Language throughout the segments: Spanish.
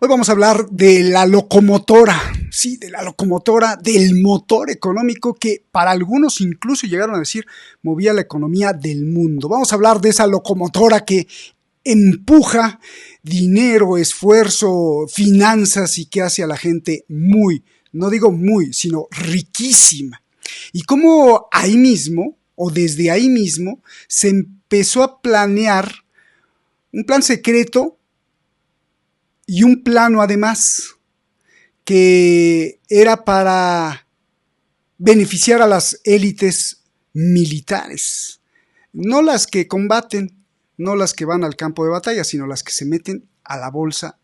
Hoy vamos a hablar de la locomotora, sí, de la locomotora, del motor económico que para algunos incluso llegaron a decir movía la economía del mundo. Vamos a hablar de esa locomotora que empuja dinero, esfuerzo, finanzas y que hace a la gente muy, no digo muy, sino riquísima. Y cómo ahí mismo, o desde ahí mismo, se empezó a planear un plan secreto y un plano además que era para beneficiar a las élites militares, no las que combaten, no las que van al campo de batalla, sino las que se meten a la bolsa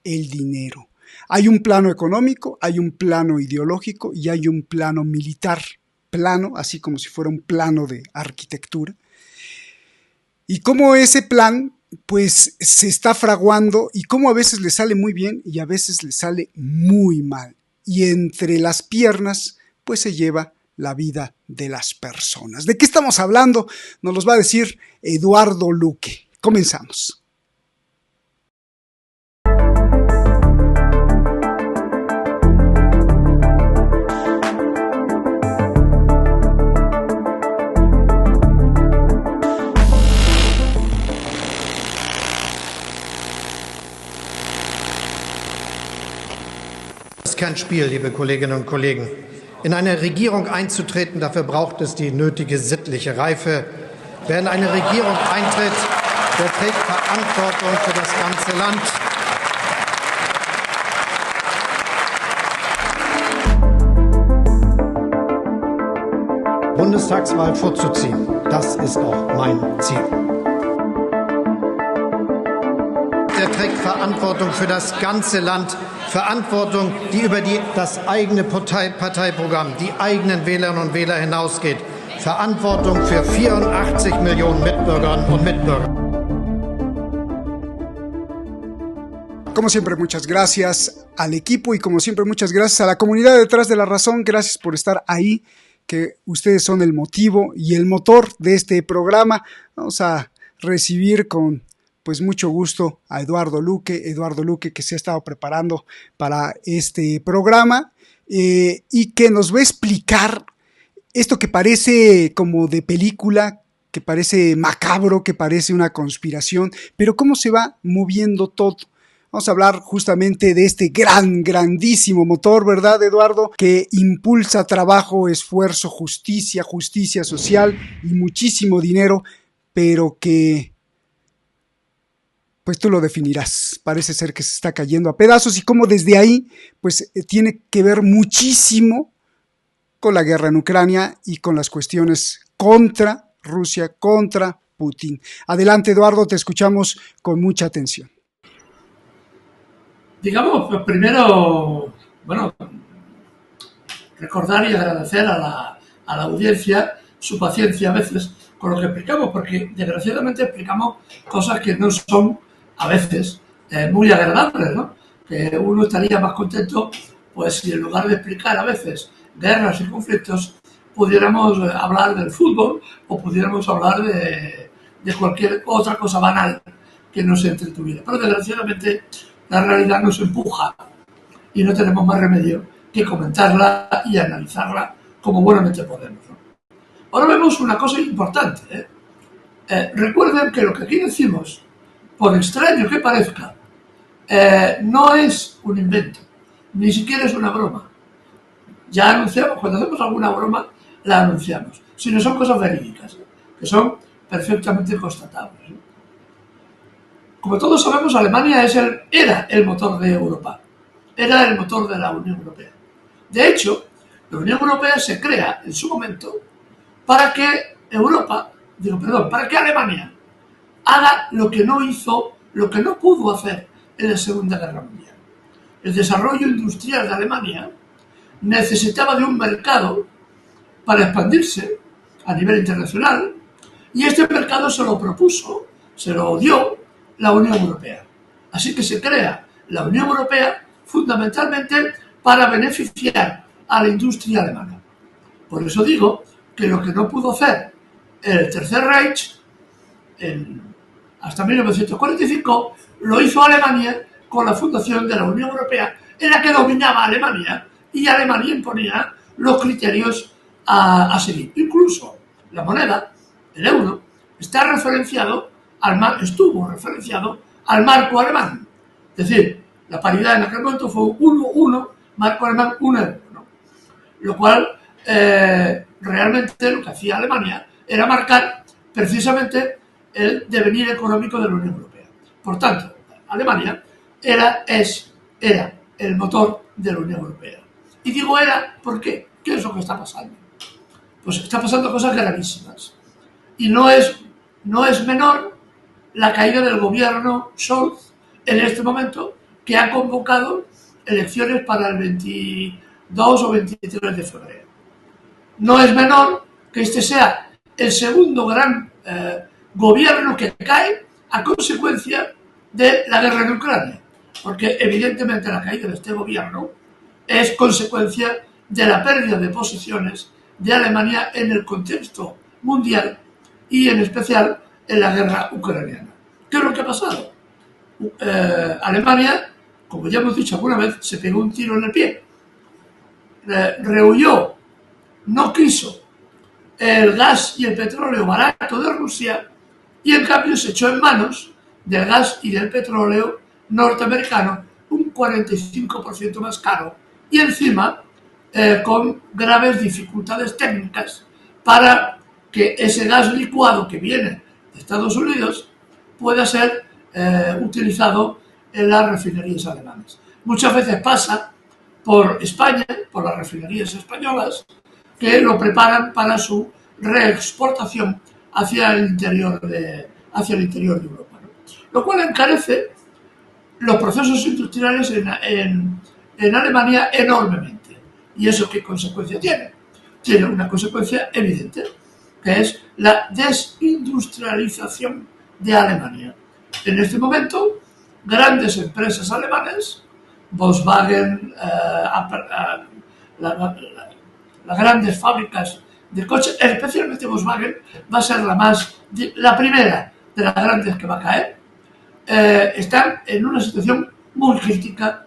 el dinero. Hay un plano económico, hay un plano ideológico y hay un plano militar, plano, así como si fuera un plano de arquitectura. Y cómo ese plan pues se está fraguando y cómo a veces le sale muy bien y a veces le sale muy mal. Y entre las piernas pues se lleva la vida de las personas. ¿De qué estamos hablando? Nos los va a decir Eduardo Luque. Comenzamos. Das ist kein Spiel, liebe Kolleginnen und Kollegen. In eine Regierung einzutreten, dafür braucht es die nötige sittliche Reife. Wer in eine Regierung eintritt, der trägt Verantwortung für das ganze Land. Bundestagswahl vorzuziehen, das ist auch mein Ziel. Der trägt Verantwortung für das ganze Land, Verantwortung, die über das eigene Parteiprogramm, die eigenen Wählerinnen und Wähler hinausgeht. Verantwortung für 84 Millionen Mitbürgerinnen und Mitbürger. Como siempre, muchas gracias al equipo y como siempre, muchas gracias a la comunidad detrás de la razón. Gracias por estar ahí, que ustedes son el motivo y el motor de este programa. Vamos a recibir con pues mucho gusto a Eduardo Luque que se ha estado preparando para este programa y que nos va a explicar esto que parece como de película, que parece macabro, que parece una conspiración, pero cómo se va moviendo todo. Vamos a hablar justamente de este grandísimo motor, ¿verdad, Eduardo? Que impulsa trabajo, esfuerzo, justicia social y muchísimo dinero, pero que pues tú lo definirás. Parece ser que se está cayendo a pedazos y cómo desde ahí pues tiene que ver muchísimo con la guerra en Ucrania y con las cuestiones contra Rusia, contra Putin. Adelante, Eduardo, te escuchamos con mucha atención. Digamos, pues primero, bueno, recordar y agradecer a la audiencia su paciencia a veces con lo que explicamos, porque desgraciadamente explicamos cosas que no son a veces muy agradables, ¿no? Que uno estaría más contento, pues si en lugar de explicar a veces guerras y conflictos, pudiéramos hablar del fútbol o pudiéramos hablar de cualquier otra cosa banal que nos entretuviera. Pero desgraciadamente la realidad nos empuja y no tenemos más remedio que comentarla y analizarla como buenamente podemos, ¿no? Ahora vemos una cosa importante, recuerden que lo que aquí decimos, por extraño que parezca, no es un invento, ni siquiera es una broma. Ya anunciamos, cuando hacemos alguna broma, la anunciamos, sino son cosas verídicas, que son perfectamente constatables, ¿no? Como todos sabemos, Alemania era el motor de Europa, era el motor de la Unión Europea. De hecho, la Unión Europea se crea en su momento para que para que Alemania haga lo que no hizo, lo que no pudo hacer en la Segunda Guerra Mundial. El desarrollo industrial de Alemania necesitaba de un mercado para expandirse a nivel internacional y este mercado se lo dio la Unión Europea. Así que se crea la Unión Europea fundamentalmente para beneficiar a la industria alemana. Por eso digo que lo que no pudo hacer el Tercer Reich hasta 1945 lo hizo Alemania con la fundación de la Unión Europea, en la que dominaba Alemania y Alemania imponía los criterios a seguir. Incluso la moneda, el euro, estuvo referenciado al marco alemán. Es decir, la paridad en aquel momento fue 1-1, marco alemán 1 euro, ¿no? Lo cual realmente lo que hacía Alemania era marcar precisamente el devenir económico de la Unión Europea. Por tanto, Alemania era el motor de la Unión Europea. Y digo era, ¿por qué? ¿Qué es lo que está pasando? Pues está pasando cosas gravísimas. Y no es menor la caída del gobierno Scholz en este momento, que ha convocado elecciones para el 22 o 23 de febrero. No es menor que este sea el segundo gran gobierno que cae a consecuencia de la guerra en Ucrania, porque evidentemente la caída de este gobierno es consecuencia de la pérdida de posiciones de Alemania en el contexto mundial y en especial en la guerra ucraniana. ¿Qué es lo que ha pasado? Alemania, como ya hemos dicho alguna vez, se pegó un tiro en el pie. Rehuyó, no quiso el gas y el petróleo barato de Rusia y en cambio se echó en manos del gas y del petróleo norteamericano un 45% más caro y encima con graves dificultades técnicas para que ese gas licuado que viene de Estados Unidos pueda ser utilizado en las refinerías alemanas. Muchas veces pasa por España, por las refinerías españolas, que lo preparan para su reexportación hacia el interior de Europa, ¿no? Lo cual encarece los procesos industriales en Alemania enormemente. ¿Y eso qué consecuencia tiene? Tiene una consecuencia evidente, que es la desindustrialización de Alemania. En este momento, grandes empresas alemanas, Volkswagen, las grandes fábricas de coches, especialmente Volkswagen, va a ser la primera de las grandes que va a caer, están en una situación muy crítica,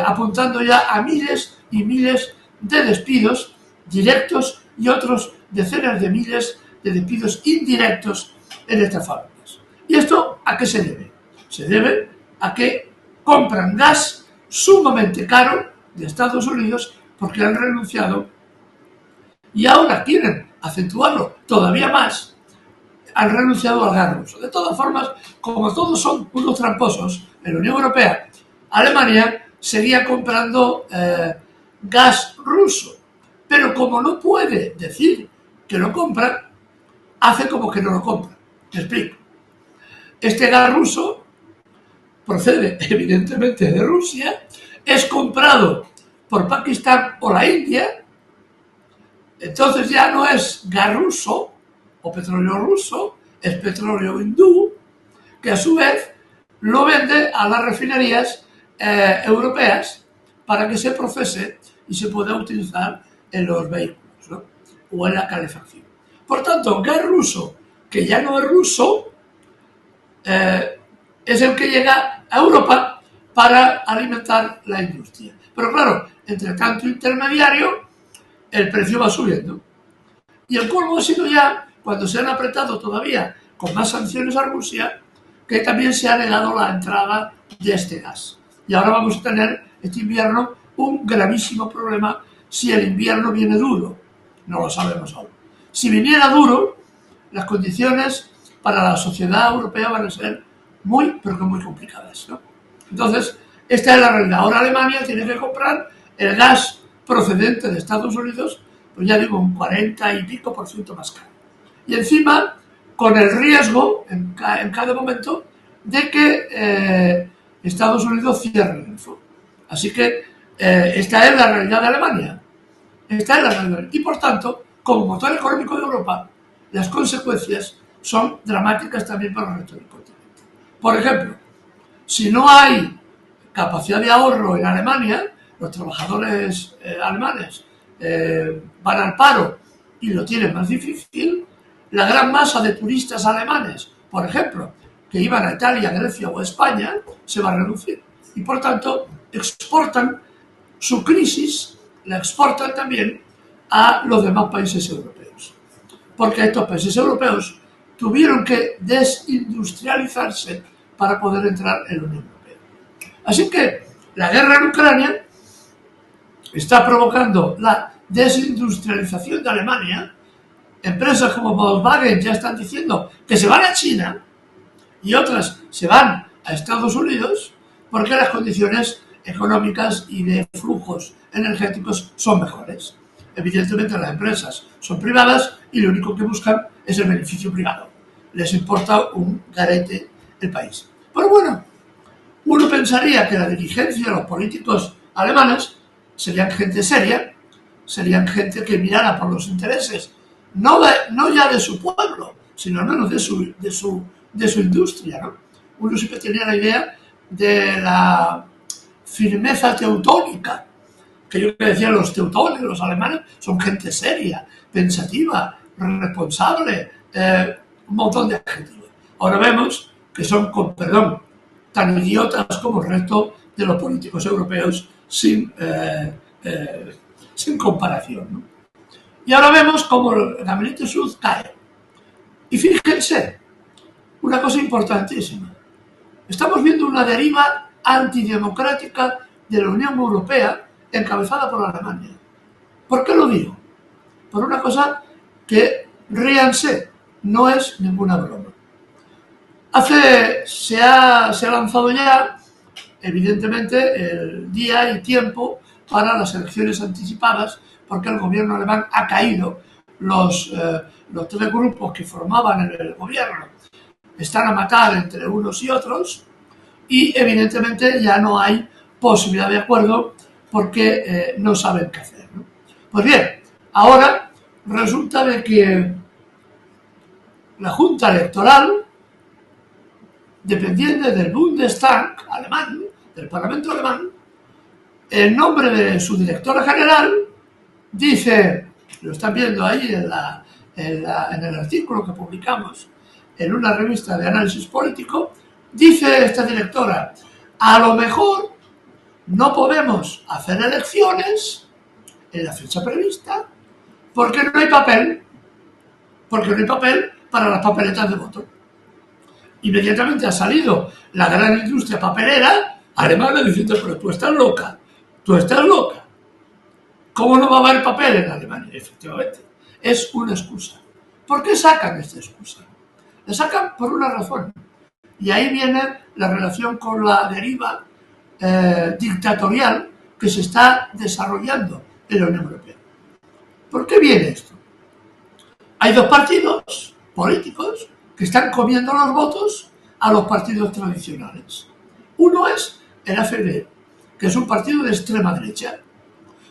apuntando ya a miles y miles de despidos directos y otros decenas de miles de despidos indirectos en estas fábricas. ¿Y esto a qué se debe? Se debe a que compran gas sumamente caro de Estados Unidos porque han renunciado y ahora quieren acentuarlo todavía más, han renunciado al gas ruso. De todas formas, como todos son unos tramposos en la Unión Europea, Alemania seguía comprando gas ruso, pero como no puede decir que lo compra, hace como que no lo compra. Te explico. Este gas ruso procede evidentemente de Rusia, es comprado por Pakistán o la India, entonces ya no es gas ruso o petróleo ruso, es petróleo hindú, que a su vez lo vende a las refinerías europeas para que se procese y se pueda utilizar en los vehículos, ¿no? O en la calefacción. Por tanto, gas ruso, que ya no es ruso, es el que llega a Europa para alimentar la industria. Pero claro, entre tanto intermediario, el precio va subiendo. Y el colmo ha sido ya cuando se han apretado todavía con más sanciones a Rusia, que también se ha negado la entrada de este gas. Y ahora vamos a tener este invierno un gravísimo problema si el invierno viene duro. No lo sabemos aún. Si viniera duro, las condiciones para la sociedad europea van a ser muy, pero que muy complicadas, ¿no? Entonces, esta es la realidad. Ahora Alemania tiene que comprar el gas procedente de Estados Unidos, pues ya digo, un 40 y pico % más caro. Y encima, con el riesgo, en cada momento, de que Estados Unidos cierre el grifo. Así que esta es la realidad de Alemania. Esta es la realidad. Y por tanto, como motor económico de Europa, las consecuencias son dramáticas también para el resto del continente. Por ejemplo, si no hay capacidad de ahorro en Alemania, los trabajadores alemanes van al paro y lo tienen más difícil, la gran masa de turistas alemanes, por ejemplo, que iban a Italia, Grecia o España, se va a reducir. y por tanto exportan su crisis, la exportan también a los demás países europeos. Porque estos países europeos tuvieron que desindustrializarse para poder entrar en la Unión Europea. Así que la guerra en Ucrania está provocando la desindustrialización de Alemania. Empresas como Volkswagen ya están diciendo que se van a China y otras se van a Estados Unidos porque las condiciones económicas y de flujos energéticos son mejores. Evidentemente las empresas son privadas y lo único que buscan es el beneficio privado. Les importa un garete el país. Pero bueno, uno pensaría que la dirigencia de los políticos alemanes serían gente seria, serían gente que mirara por los intereses, no ya de su pueblo, sino al menos de su industria, ¿no? Uno siempre tenía la idea de la firmeza teutónica, que yo decía, los teutones, los alemanes, son gente seria, pensativa, responsable, un montón de adjetivos. Ahora vemos que son, con perdón, tan idiotas como el resto de los políticos europeos sin comparación, ¿no? Y ahora vemos cómo el Gabinete Sur cae. Y fíjense, una cosa importantísima. Estamos viendo una deriva antidemocrática de la Unión Europea encabezada por Alemania. ¿Por qué lo digo? Por una cosa que, ríanse, no es ninguna broma. Se ha lanzado ya, evidentemente, el día y tiempo para las elecciones anticipadas, porque el gobierno alemán ha caído. Los tres grupos que formaban el gobierno están a matar entre unos y otros y evidentemente ya no hay posibilidad de acuerdo porque no saben qué hacer, ¿no? Pues bien, ahora resulta de que la Junta Electoral, dependiente del Bundestag alemán, del Parlamento alemán, en nombre de su directora general, dice, lo están viendo ahí en el artículo que publicamos en una revista de análisis político, dice esta directora, a lo mejor no podemos hacer elecciones en la fecha prevista porque no hay papel para las papeletas de voto. Inmediatamente ha salido la gran industria papelera alemana diciendo, pero tú estás loca. ¿Cómo no va a haber papel en Alemania? Efectivamente, es una excusa. ¿Por qué sacan esta excusa? La sacan por una razón. Y ahí viene la relación con la deriva dictatorial que se está desarrollando en la Unión Europea. ¿Por qué viene esto? Hay dos partidos políticos que están comiendo los votos a los partidos tradicionales. Uno es el AfD, que es un partido de extrema derecha,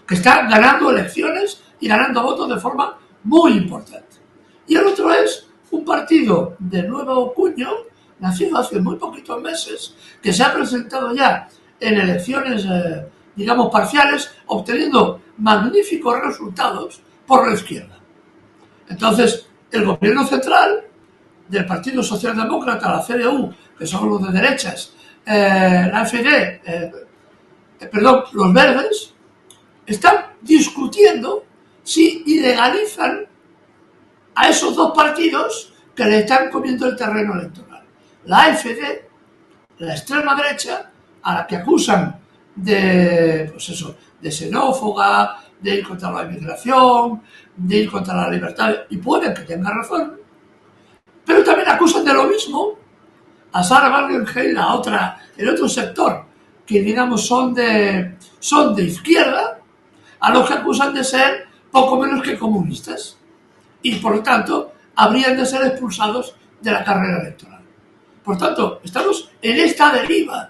que está ganando elecciones y ganando votos de forma muy importante. Y el otro es un partido de nuevo cuño, nacido hace muy poquitos meses, que se ha presentado ya en elecciones, digamos, parciales, obteniendo magníficos resultados por la izquierda. Entonces, el gobierno central del Partido Socialdemócrata, la CDU, que son los de derechas, la AfD, los verdes, están discutiendo si ilegalizan a esos dos partidos que le están comiendo el terreno electoral. La AfD, la extrema derecha, a la que acusan de xenófoba, de ir contra la inmigración, de ir contra la libertad, y pueden que tenga razón, pero también acusan de lo mismo a Sarah Wagenknecht, el otro sector, que digamos son de izquierda, a los que acusan de ser poco menos que comunistas, y por lo tanto habrían de ser expulsados de la carrera electoral. Por tanto, estamos en esta deriva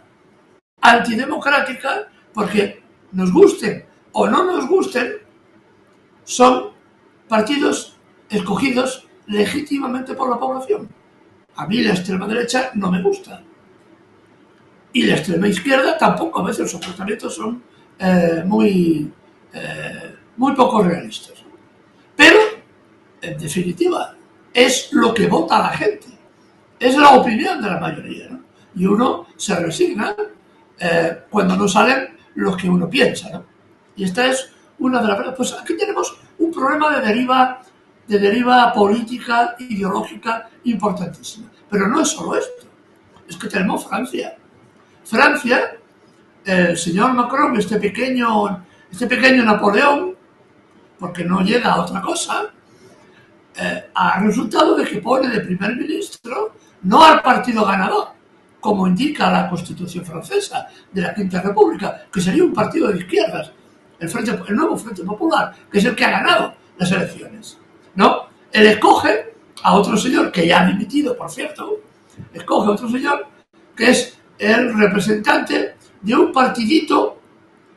antidemocrática porque, nos gusten o no nos gusten, son partidos escogidos legítimamente por la población. A mí la extrema derecha no me gusta. Y la extrema izquierda tampoco, a veces los comportamientos son muy poco realistas. Pero, en definitiva, es lo que vota la gente. Es la opinión de la mayoría, ¿no? Y uno se resigna cuando no salen los que uno piensa, ¿no? Y esta es una de las verdades. Pues aquí tenemos un problema de deriva política, ideológica importantísima. Pero no es solo esto, es que tenemos Francia. Francia, el señor Macron, este pequeño Napoleón, porque no llega a otra cosa, ha resultado de que pone de primer ministro no al partido ganador, como indica la Constitución francesa de la Quinta República, que sería un partido de izquierdas, el nuevo Frente Popular, que es el que ha ganado las elecciones. No, él escoge a otro señor, que ya ha dimitido, por cierto, escoge a otro señor que es el representante de un partidito,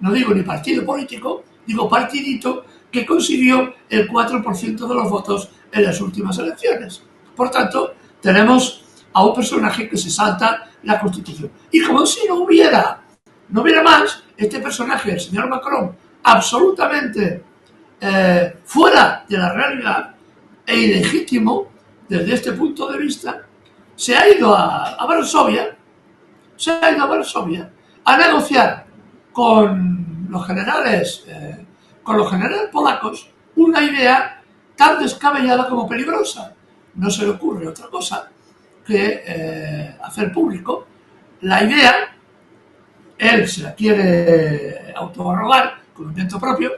no digo ni partido político, digo partidito, que consiguió el 4% de los votos en las últimas elecciones. Por tanto, tenemos a un personaje que se salta la Constitución. Y como si no hubiera más, este personaje, el señor Macron, absolutamente fuera de la realidad e ilegítimo desde este punto de vista, se ha ido a Varsovia a negociar con los generales polacos una idea tan descabellada como peligrosa. No se le ocurre otra cosa que hacer público la idea. Él se la quiere autoarrogar con un viento propio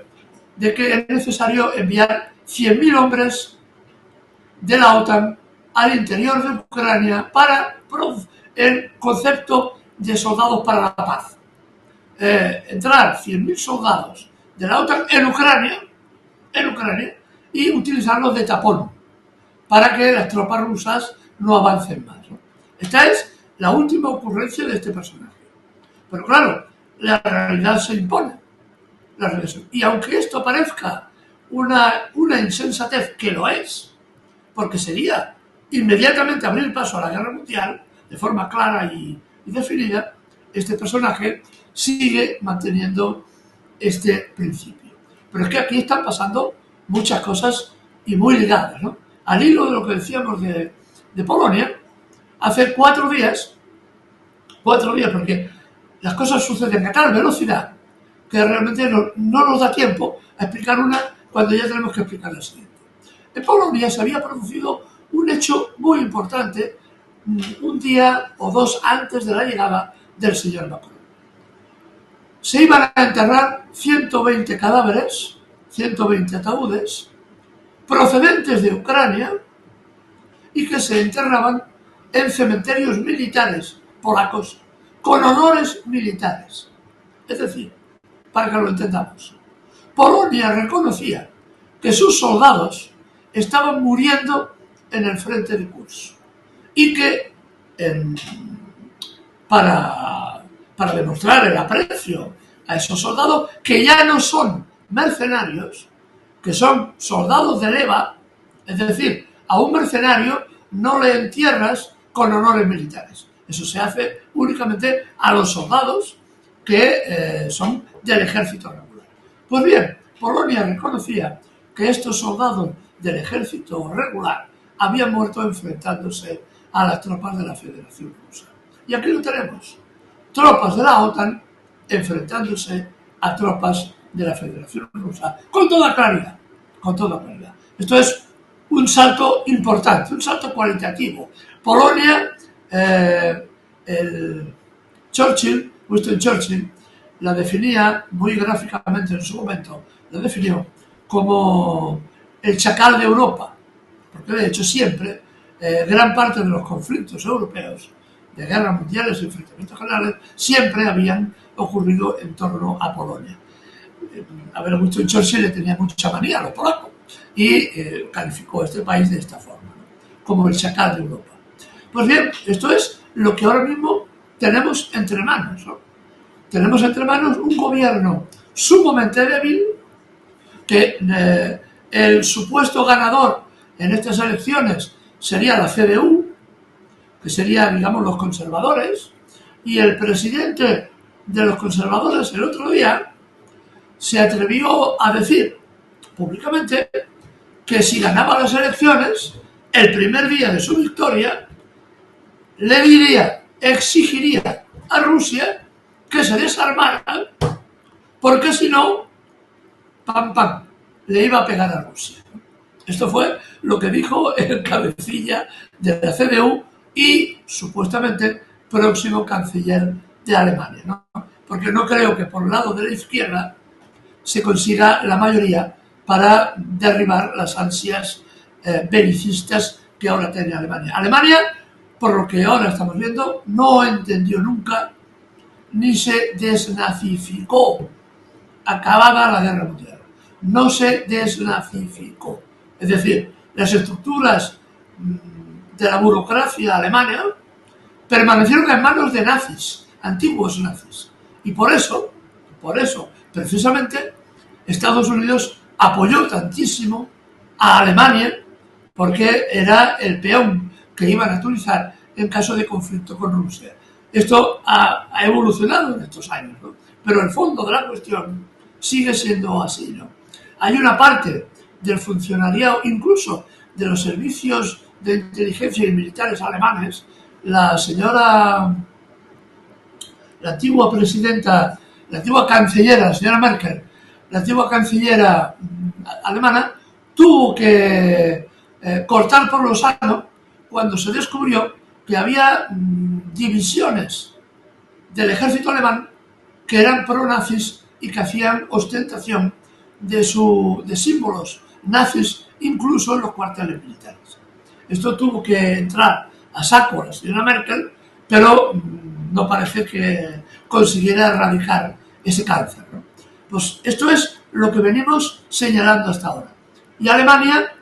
de que es necesario enviar 100.000 hombres de la OTAN al interior de Ucrania para el concepto de soldados para la paz. Entrar 100.000 soldados de la OTAN en Ucrania y utilizarlos de tapón para que las tropas rusas no avancen más, ¿no? Esta es la última ocurrencia de este personaje. Pero claro, la realidad se impone. Y aunque esto parezca una insensatez, que lo es, porque sería inmediatamente abrir paso a la guerra mundial de forma clara y definida, este personaje sigue manteniendo este principio. Pero es que aquí están pasando muchas cosas y muy ligadas, ¿no? Al hilo de lo que decíamos de Polonia, hace 4 días, porque las cosas suceden a tal velocidad que realmente no nos da tiempo a explicar una cuando ya tenemos que explicar la siguiente. En Polonia se había producido un hecho muy importante un día o 2 antes de la llegada del señor Macron. Se iban a enterrar 120 cadáveres, 120 ataúdes, procedentes de Ucrania y que se enterraban en cementerios militares polacos con honores militares. Es decir, para que lo entendamos, Polonia reconocía que sus soldados estaban muriendo en el frente de Kursk y que para demostrar el aprecio a esos soldados, que ya no son mercenarios, que son soldados de leva, es decir, a un mercenario no le entierras con honores militares. Eso se hace únicamente a los soldados que son del ejército regular. Pues bien, Polonia reconocía que estos soldados del ejército regular habían muerto enfrentándose a las tropas de la Federación Rusa. Y aquí lo tenemos. Tropas de la OTAN enfrentándose a tropas de la Federación Rusa. Con toda claridad. Esto es un salto importante, un salto cualitativo. Polonia, Winston Churchill, la definía muy gráficamente en su momento, la definió como el chacal de Europa, porque de hecho siempre gran parte de los conflictos europeos, de guerras mundiales y enfrentamientos generales, siempre habían ocurrido en torno a Polonia. A ver, Winston Churchill le tenía mucha manía a los polacos y calificó a este país de esta forma, ¿no?, como el chacal de Europa. Pues bien, esto es lo que ahora mismo tenemos entre manos, ¿no? Tenemos entre manos un gobierno sumamente débil, que el supuesto ganador en estas elecciones sería la CDU, que serían, digamos, los conservadores, y el presidente de los conservadores el otro día se atrevió a decir públicamente que si ganaba las elecciones, el primer día de su victoria, exigiría a Rusia que se desarmaran, porque si no, pam, pam, le iba a pegar a Rusia. Esto fue lo que dijo el cabecilla de la CDU y supuestamente próximo canciller de Alemania, ¿no? Porque no creo que por el lado de la izquierda se consiga la mayoría para derribar las ansias belicistas que ahora tiene Alemania. Alemania, por lo que ahora estamos viendo, no entendió nunca ni se desnazificó. Acabada la guerra mundial. No se desnazificó. Es decir, las estructuras de la burocracia alemana permanecieron en manos de nazis, antiguos nazis. Y por eso, precisamente, Estados Unidos apoyó tantísimo a Alemania porque era el peón que iban a utilizar en caso de conflicto con Rusia. Esto ha evolucionado en estos años, ¿no? Pero el fondo de la cuestión sigue siendo así, ¿no? Hay una parte del funcionariado, incluso de los servicios de inteligencia y militares alemanes, la antigua presidenta, la antigua cancillera, la señora Merkel, la antigua cancillera alemana, tuvo que cortar por lo sano cuando se descubrió que había divisiones del ejército alemán que eran pro-nazis y que hacían ostentación de símbolos nazis, incluso en los cuarteles militares. Esto tuvo que entrar a saco la señora Merkel, pero no parece que consiguiera erradicar ese cáncer, ¿no? Pues esto es lo que venimos señalando hasta ahora. Y Alemania,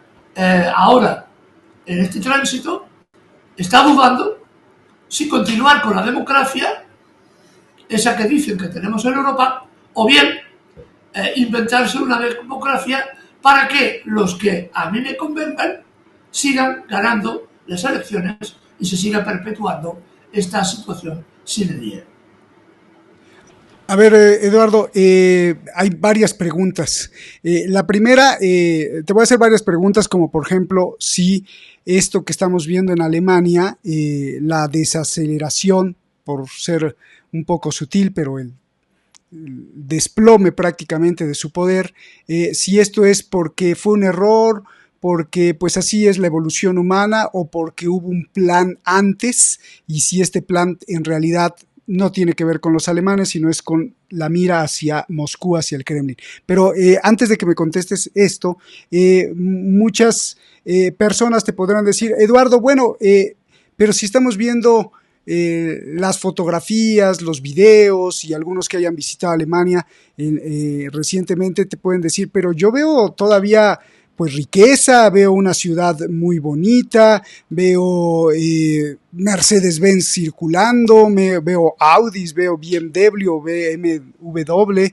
ahora, en este tránsito, está dudando si continuar con la democracia, esa que dicen que tenemos en Europa, o bien inventarse una democracia para que los que a mí me convengan sigan ganando las elecciones y se siga perpetuando esta situación sin día. A ver, Eduardo, hay varias preguntas. La primera, te voy a hacer varias preguntas, como por ejemplo, si esto que estamos viendo en Alemania, la desaceleración, por ser un poco sutil, pero el desplome prácticamente de su poder, si esto es porque fue un error, porque pues así es la evolución humana, o porque hubo un plan antes, y si este plan en realidad no tiene que ver con los alemanes, sino es con la mira hacia Moscú, hacia el Kremlin. Pero antes de que me contestes esto, muchas personas te podrán decir, Eduardo, bueno, pero si estamos viendo las fotografías, los videos, y algunos que hayan visitado Alemania recientemente te pueden decir, pero yo veo todavía pues riqueza, veo una ciudad muy bonita, veo Mercedes-Benz circulando, veo Audis, veo BMW, BMW,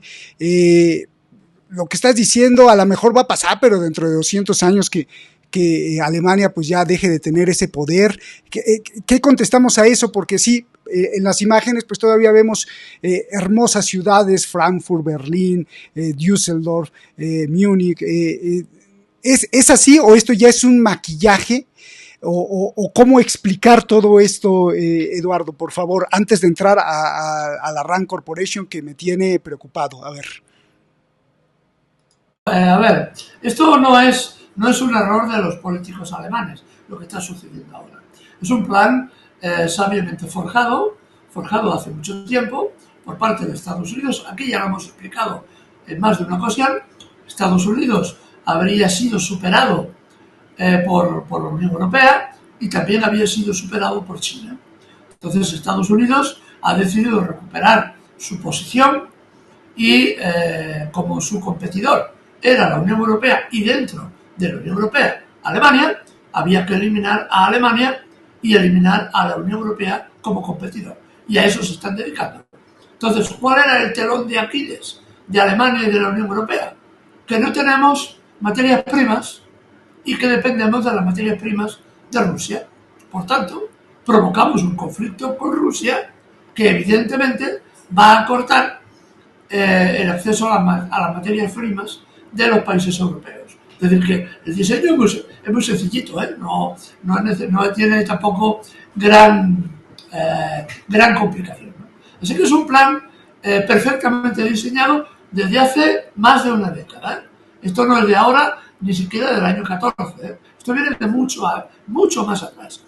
lo que estás diciendo a lo mejor va a pasar, pero dentro de 200 años que Alemania pues ya deje de tener ese poder. ¿Qué contestamos a eso? Porque sí, en las imágenes pues todavía vemos hermosas ciudades, Frankfurt, Berlín, Düsseldorf, Múnich. ¿Es así o esto ya es un maquillaje? ¿O cómo explicar todo esto, Eduardo, por favor, antes de entrar a la Rand Corporation, que me tiene preocupado? A ver, Esto no es un error de los políticos alemanes, lo que está sucediendo ahora. Es un plan sabiamente forjado hace mucho tiempo por parte de Estados Unidos. Aquí ya lo hemos explicado en más de una ocasión. Estados Unidos habría sido superado por la Unión Europea y también había sido superado por China. Entonces Estados Unidos ha decidido recuperar su posición y como su competidor era la Unión Europea y dentro de la Unión Europea Alemania, había que eliminar a Alemania y eliminar a la Unión Europea como competidor. Y a eso se están dedicando. Entonces, ¿cuál era el telón de Aquiles de Alemania y de la Unión Europea? Que no tenemos materias primas y que dependemos de las materias primas de Rusia. Por tanto, provocamos un conflicto con Rusia que evidentemente va a cortar el acceso a las materias primas de los países europeos. Es decir, que el diseño es muy sencillito, no tiene tampoco gran complicación, ¿no? Así que es un plan perfectamente diseñado desde hace más de una década. Esto no es de ahora, ni siquiera del año 14. Esto viene de mucho más atrás.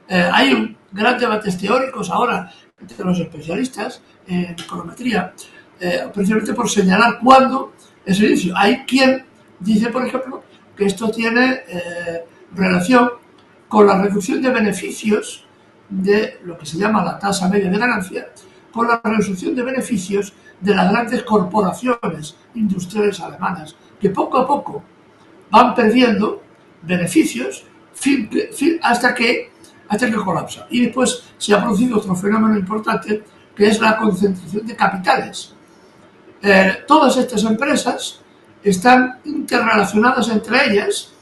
Hay grandes debates teóricos ahora entre los especialistas en econometría, precisamente por señalar cuándo es el inicio. Hay quien dice, por ejemplo, que esto tiene relación con la reducción de beneficios de lo que se llama la tasa media de ganancia, con la reducción de beneficios de las grandes corporaciones industriales alemanas, que poco a poco van perdiendo beneficios hasta que colapsa. Y después se ha producido otro fenómeno importante, que es la concentración de capitales. Todas estas empresas están interrelacionadas entre ellas.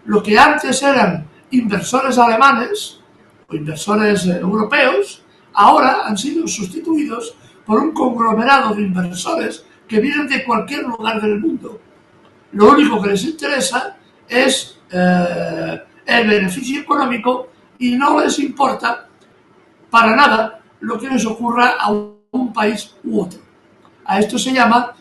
Lo que antes eran inversores alemanes o inversores europeos, ahora han sido sustituidos por un conglomerado de inversores que vienen de cualquier lugar del mundo. Lo único que les interesa es el beneficio económico y no les importa para nada lo que les ocurra a un país u otro. A esto se llama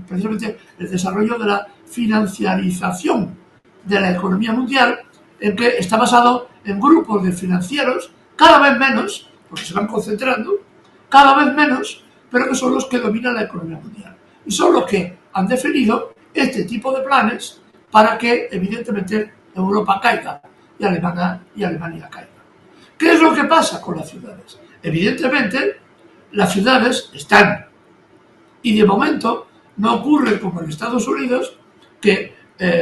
precisamente el desarrollo de la financiarización de la economía mundial, en que está basado en grupos de financieros, cada vez menos, porque se van concentrando, cada vez menos, pero que son los que dominan la economía mundial. Y son los que han definido este tipo de planes para que, evidentemente, Europa caiga y Alemania caiga. ¿Qué es lo que pasa con las ciudades? Evidentemente, las ciudades están. Y de momento no ocurre como en Estados Unidos, que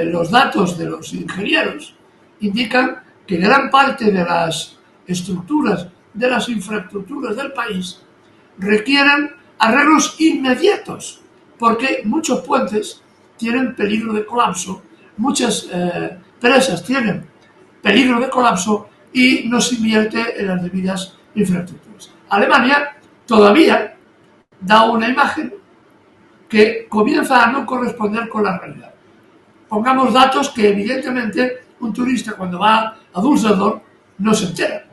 los datos de los ingenieros indican que gran parte de las estructuras, de las infraestructuras del país requieren arreglos inmediatos, porque muchos puentes tienen peligro de colapso, muchas presas tienen peligro de colapso y no se invierte en las debidas infraestructuras. Alemania todavía da una imagen que comienza a no corresponder con la realidad. Pongamos datos que evidentemente un turista cuando va a Düsseldorf no se entera.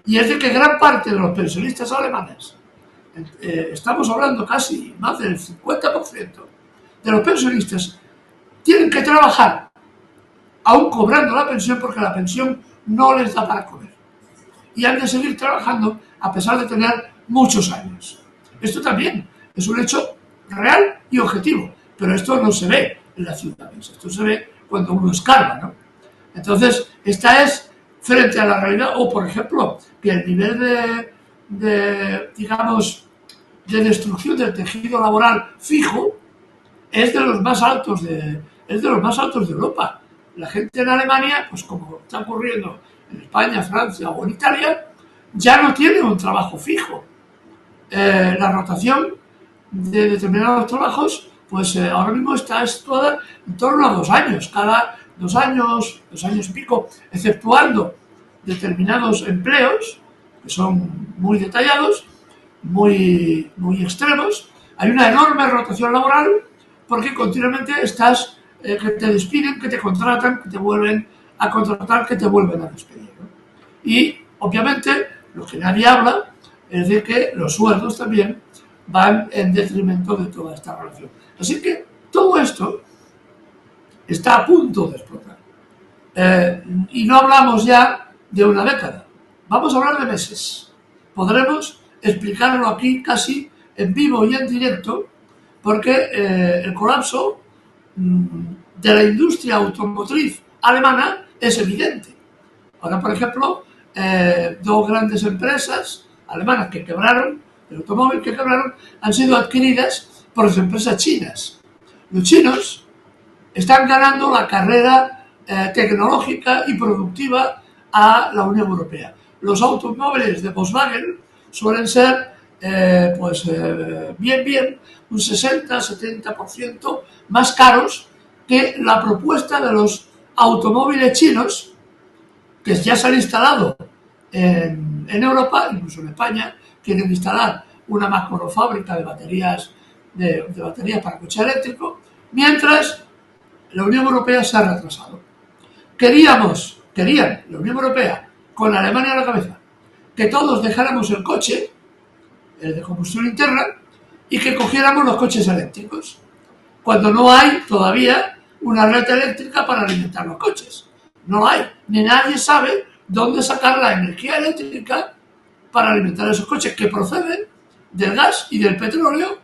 Y es de que gran parte de los pensionistas alemanes, estamos hablando casi más del 50% de los pensionistas, tienen que trabajar aún cobrando la pensión porque la pensión no les da para comer. Y han de seguir trabajando a pesar de tener muchos años. Esto también es un hecho real y objetivo, pero esto no se ve en las ciudades, esto se ve cuando uno escarba, ¿no? Entonces, esta es frente a la realidad, o por ejemplo, que el nivel de destrucción del tejido laboral fijo es de los más altos de Europa. La gente en Alemania, pues como está ocurriendo en España, Francia o en Italia, ya no tiene un trabajo fijo. La rotación de determinados trabajos, pues ahora mismo está situada en torno a 2 años, cada 2 años y pico, exceptuando determinados empleos que son muy detallados, muy extremos. Hay una enorme rotación laboral porque continuamente estás, que te despiden, que te contratan, que te vuelven a contratar, que te vuelven a despedir, ¿no? Y obviamente lo que nadie habla es de que los sueldos también van en detrimento de toda esta relación. Así que todo esto está a punto de explotar. Y no hablamos ya de una década, vamos a hablar de meses. Podremos explicarlo aquí casi en vivo y en directo, porque el colapso de la industria automotriz alemana es evidente. Ahora, por ejemplo, 2 grandes empresas alemanas que quebraron, el automóvil que quebraron, han sido adquiridas por las empresas chinas. Los chinos están ganando la carrera tecnológica y productiva a la Unión Europea. Los automóviles de Volkswagen suelen ser bien un 60-70% más caros que la propuesta de los automóviles chinos que ya se han instalado en Europa, incluso en España. Quieren instalar una macrofábrica de baterías para coche eléctrico, mientras la Unión Europea se ha retrasado. Querían la Unión Europea, con Alemania a la cabeza, que todos dejáramos el coche, el de combustión interna, y que cogiéramos los coches eléctricos, cuando no hay todavía una red eléctrica para alimentar los coches. No lo hay, ni nadie sabe dónde sacar la energía eléctrica para alimentar esos coches que proceden del gas y del petróleo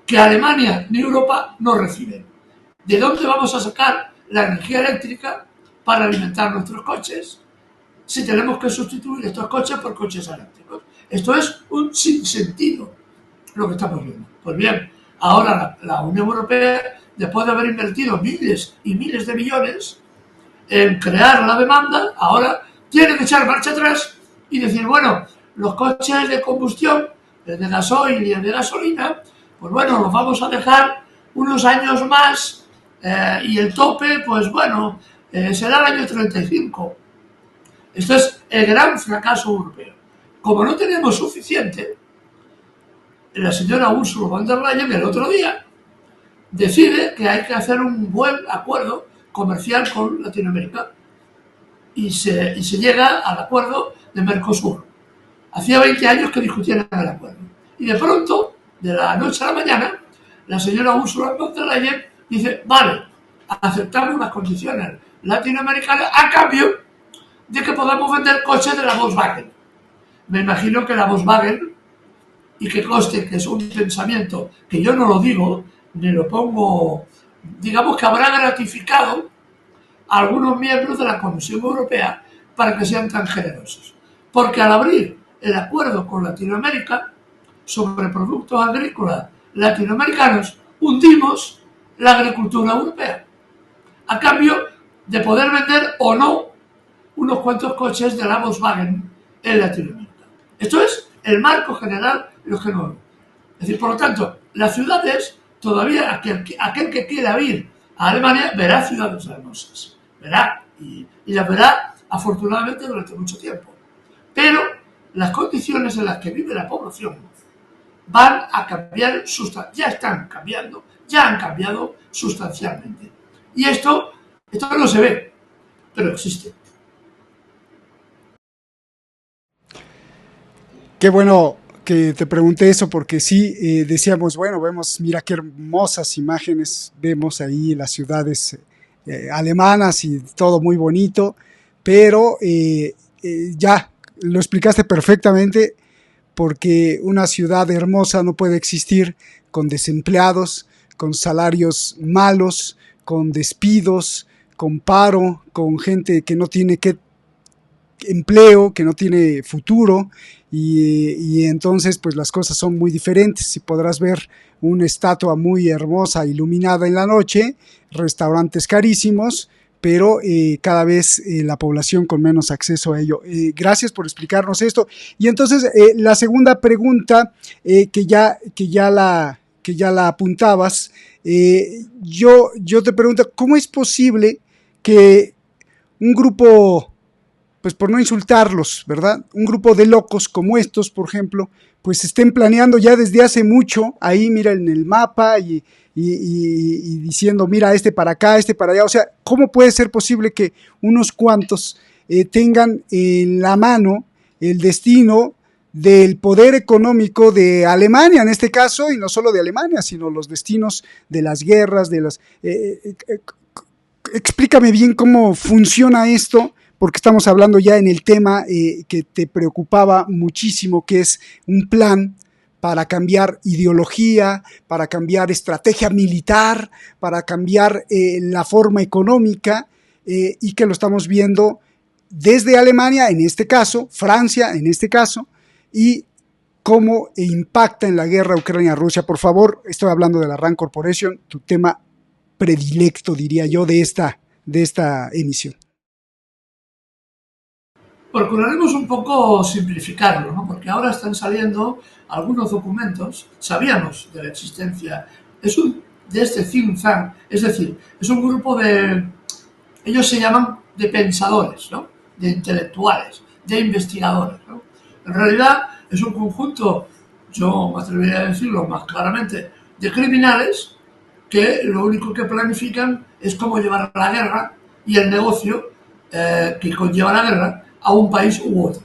que Alemania ni Europa no reciben. ¿De dónde vamos a sacar la energía eléctrica para alimentar nuestros coches si tenemos que sustituir estos coches por coches eléctricos? Esto es un sinsentido lo que estamos viendo. Pues bien, ahora la Unión Europea, después de haber invertido miles y miles de millones en crear la demanda, ahora tiene que echar marcha atrás y decir, bueno, los coches de combustión, el de gasoil y el de gasolina, pues bueno, los vamos a dejar unos años más y el tope, pues bueno, será el año 35. Esto es el gran fracaso europeo. Como no tenemos suficiente, la señora Ursula von der Leyen el otro día decide que hay que hacer un buen acuerdo comercial con Latinoamérica y se llega al acuerdo de Mercosur. Hacía 20 años que discutían el acuerdo. Y de pronto, de la noche a la mañana, la señora Ursula von der Leyen dice, vale, aceptamos las condiciones latinoamericanas a cambio de que podamos vender coches de la Volkswagen. Me imagino que la Volkswagen, y que conste que es un pensamiento que yo no lo digo, ni lo pongo, digamos que habrá gratificado a algunos miembros de la Comisión Europea para que sean tan generosos. Porque al abrir el acuerdo con Latinoamérica sobre productos agrícolas latinoamericanos, hundimos la agricultura europea, a cambio de poder vender o no unos cuantos coches de la Volkswagen en Latinoamérica. Esto es el marco general de lo que no. Es decir, por lo tanto, las ciudades, todavía aquel que quiera ir a Alemania verá ciudades hermosas, verá, y las verá afortunadamente durante mucho tiempo. Pero las condiciones en las que vive la población van a cambiar, ya están cambiando, ya han cambiado sustancialmente. Y esto no se ve, pero existe. Qué bueno que te pregunté eso porque sí, decíamos, bueno, mira qué hermosas imágenes vemos ahí, las ciudades alemanas y todo muy bonito, pero ya lo explicaste perfectamente, porque una ciudad hermosa no puede existir con desempleados, con salarios malos, con despidos, con paro, con gente que no tiene empleo, que no tiene futuro, y entonces pues las cosas son muy diferentes. Y podrás ver una estatua muy hermosa iluminada en la noche, restaurantes carísimos, pero cada vez la población con menos acceso a ello. Gracias por explicarnos esto. Y entonces la segunda pregunta, que ya la apuntabas, yo te pregunto, ¿cómo es posible que un grupo, pues por no insultarlos, ¿verdad? Un grupo de locos como estos, por ejemplo, pues estén planeando ya desde hace mucho, ahí mira en el mapa y diciendo, mira, este para acá, este para allá. O sea, ¿cómo puede ser posible que unos cuantos tengan en la mano el destino del poder económico de Alemania, en este caso, y no solo de Alemania, sino los destinos de las guerras, de las... explícame bien cómo funciona esto, porque estamos hablando ya en el tema que te preocupaba muchísimo, que es un plan para cambiar ideología, para cambiar estrategia militar, para cambiar la forma económica, y que lo estamos viendo desde Alemania, en este caso, Francia, en este caso, y cómo impacta en la guerra Ucrania-Rusia. Por favor, estoy hablando de la RAND Corporation, tu tema predilecto, diría yo, de esta emisión. Procuraremos un poco simplificarlo, ¿no? Porque ahora están saliendo algunos documentos, sabíamos de la existencia, de este think tank, es decir, es un grupo ellos se llaman de pensadores, ¿no? De intelectuales, de investigadores, ¿no? En realidad es un conjunto, yo me atrevería a decirlo más claramente, de criminales que lo único que planifican es cómo llevar la guerra y el negocio que conlleva la guerra a un país u otro.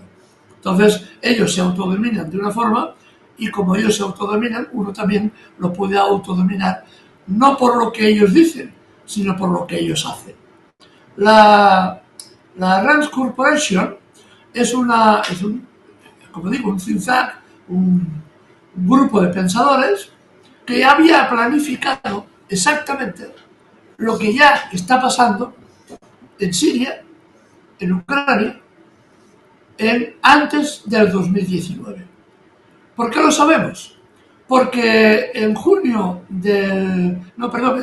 Entonces, ellos se autodenominan de una forma y como ellos se autodominan, uno también lo puede autodominar, no por lo que ellos dicen, sino por lo que ellos hacen. La Rand Corporation es un think tank, un grupo de pensadores que había planificado exactamente lo que ya está pasando en Siria, en Ucrania, antes del 2019. ¿Por qué lo sabemos? Porque en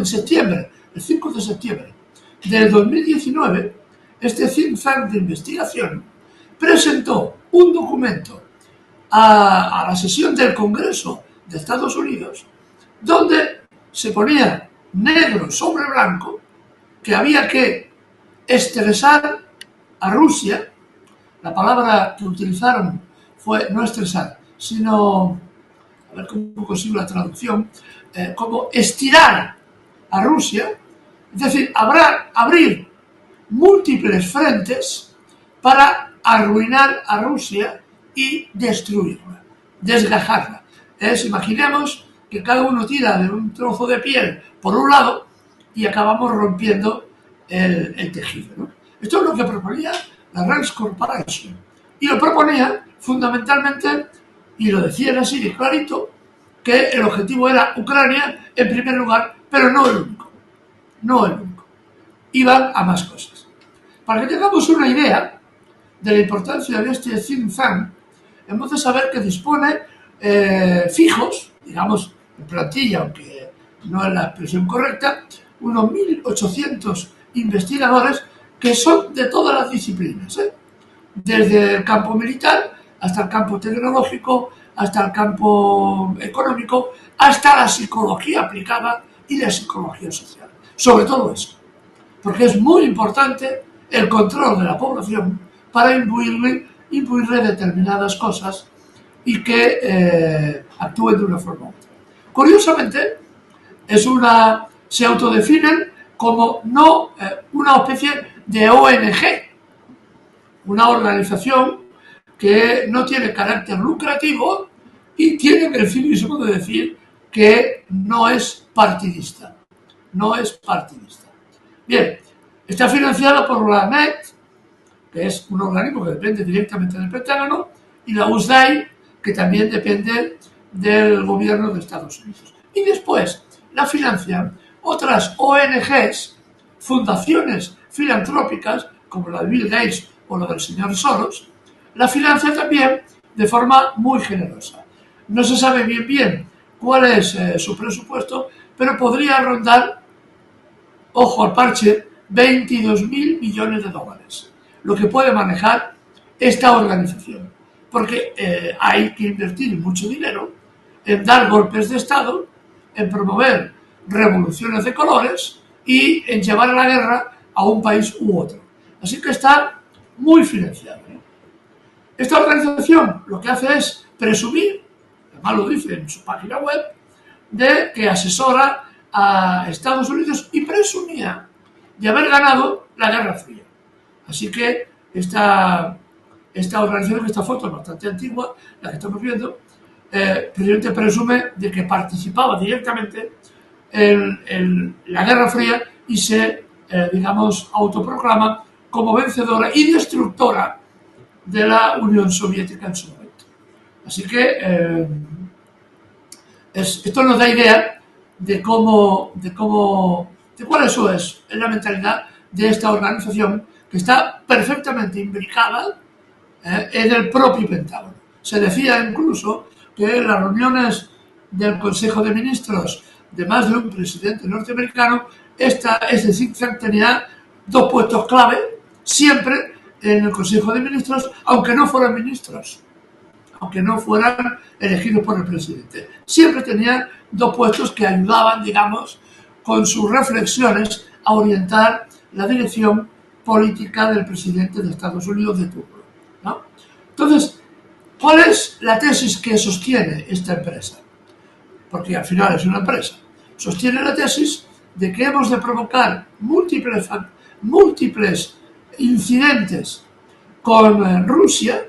septiembre, el 5 de septiembre del 2019, este think tank de investigación presentó un documento a la sesión del Congreso de Estados Unidos, donde se ponía negro sobre blanco que había que estresar a Rusia. La palabra que utilizaron fue no estresar, sino, a ver cómo consigo la traducción, como estirar a Rusia, es decir, abrir múltiples frentes para arruinar a Rusia y destruirla, desgajarla. Imaginemos que cada uno tira de un trozo de piel por un lado y acabamos rompiendo el tejido, ¿no? Esto es lo que proponía la Rand Corporation. Y lo proponía fundamentalmente, y lo decían así de clarito, que el objetivo era Ucrania en primer lugar, pero no el único. No el único. Iban a más cosas. Para que tengamos una idea de la importancia de este think tank, hemos de saber que dispone fijos, digamos, en plantilla, aunque no es la expresión correcta, unos 1.800 investigadores que son de todas las disciplinas, desde el campo militar hasta el campo tecnológico, hasta el campo económico, hasta la psicología aplicada y la psicología social. Sobre todo eso, porque es muy importante el control de la población para imbuirle determinadas cosas y que actúen de una forma u otra. Curiosamente, se autodefinen como una especie de ONG, una organización que no tiene carácter lucrativo y tiene el cinismo de decir que no es partidista. No es partidista. Bien, está financiada por la NET, que es un organismo que depende directamente del Pentágono, y la USAID, que también depende del gobierno de Estados Unidos. Y después la financian otras ONGs, fundaciones filantrópicas, como la de Bill Gates o la del señor Soros, la financia también de forma muy generosa. No se sabe bien cuál es su presupuesto, pero podría rondar, ojo al parche, 22.000 millones de dólares, lo que puede manejar esta organización, porque hay que invertir mucho dinero en dar golpes de Estado, en promover revoluciones de colores y en llevar a la guerra a un país u otro. Así que está muy financiado. Esta organización lo que hace es presumir, además lo dice en su página web, de que asesora a Estados Unidos y presumía de haber ganado la Guerra Fría. Así que esta organización, esta foto es bastante antigua, la que estamos viendo, precisamente presume de que participaba directamente en la Guerra Fría y se, autoproclama como vencedora y destructora de la Unión Soviética en su momento. Así que esto nos da idea de cuál es la mentalidad de esta organización que está perfectamente imbricada en el propio Pentágono. Se decía incluso que en las reuniones del Consejo de Ministros de más de un presidente norteamericano, este think tank tenía dos puestos clave siempre en el Consejo de Ministros, aunque no fueran ministros, aunque no fueran elegidos por el presidente. Siempre tenían dos puestos que ayudaban, con sus reflexiones a orientar la dirección política del presidente de Estados Unidos de turno, ¿no? Entonces, ¿cuál es la tesis que sostiene esta empresa? Porque al final es una empresa. Sostiene la tesis de que hemos de provocar múltiples incidentes con Rusia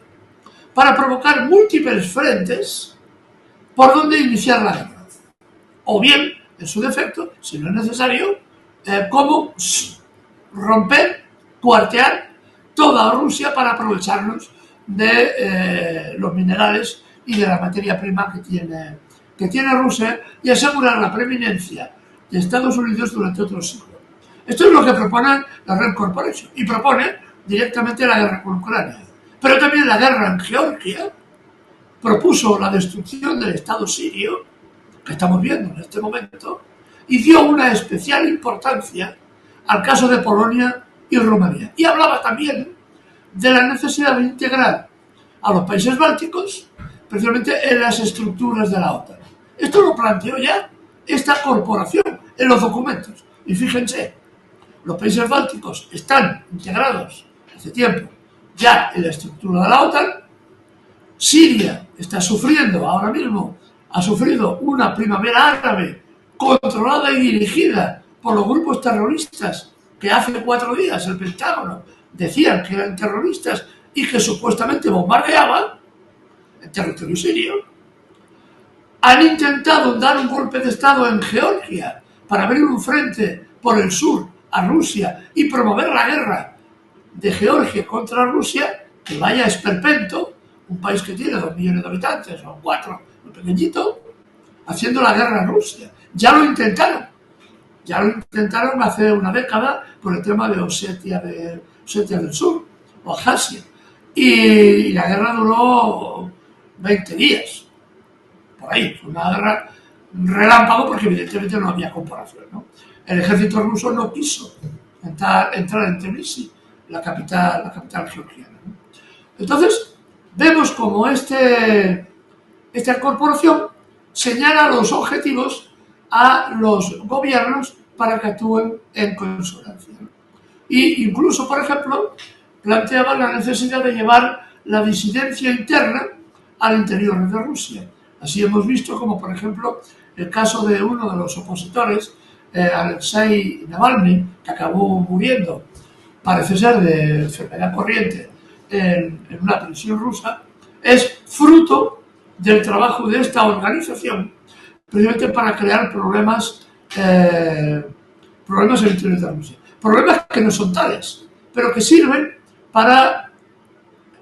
para provocar múltiples frentes por dónde iniciar la guerra. O bien, en su defecto, si no es necesario, cómo romper, cuartear toda Rusia para aprovecharnos de los minerales y de la materia prima que tiene Rusia y asegurar la preeminencia de Estados Unidos durante otro siglo. Esto es lo que propone la Red Corporation y propone directamente la guerra con Ucrania. Pero también la guerra en Georgia propuso la destrucción del Estado sirio, que estamos viendo en este momento, y dio una especial importancia al caso de Polonia y Rumanía. Y hablaba también de la necesidad de integrar a los países bálticos precisamente en las estructuras de la OTAN. Esto lo planteó ya esta corporación en los documentos. Y fíjense, los países bálticos están integrados hace tiempo ya en la estructura de la OTAN. Siria está sufriendo ahora mismo, ha sufrido una primavera árabe controlada y dirigida por los grupos terroristas que hace 4 días el Pentágono decían que eran terroristas y que supuestamente bombardeaban el territorio sirio. Han intentado dar un golpe de Estado en Georgia para abrir un frente por el sur a Rusia y promover la guerra de Georgia contra Rusia, que vaya esperpento, un país que tiene 2 millones de habitantes o 4, muy pequeñito, haciendo la guerra a Rusia. Ya lo intentaron hace una década por el tema de Osetia del Sur, o Abjasia, y la guerra duró 20 días, por ahí, fue una guerra relámpago porque evidentemente no había comparación, ¿no? El ejército ruso no quiso entrar en Tbilisi, la capital georgiana, ¿no? Entonces, vemos como esta corporación señala los objetivos a los gobiernos para que actúen en consonancia, ¿no? Y incluso, por ejemplo, planteaba la necesidad de llevar la disidencia interna al interior de Rusia. Así hemos visto como, por ejemplo, el caso de uno de los opositores, Alexei Navalny, que acabó muriendo, parece ser de enfermedad corriente, en una prisión rusa, es fruto del trabajo de esta organización, precisamente para crear problemas en el interior de Rusia. Problemas que no son tales, pero que sirven para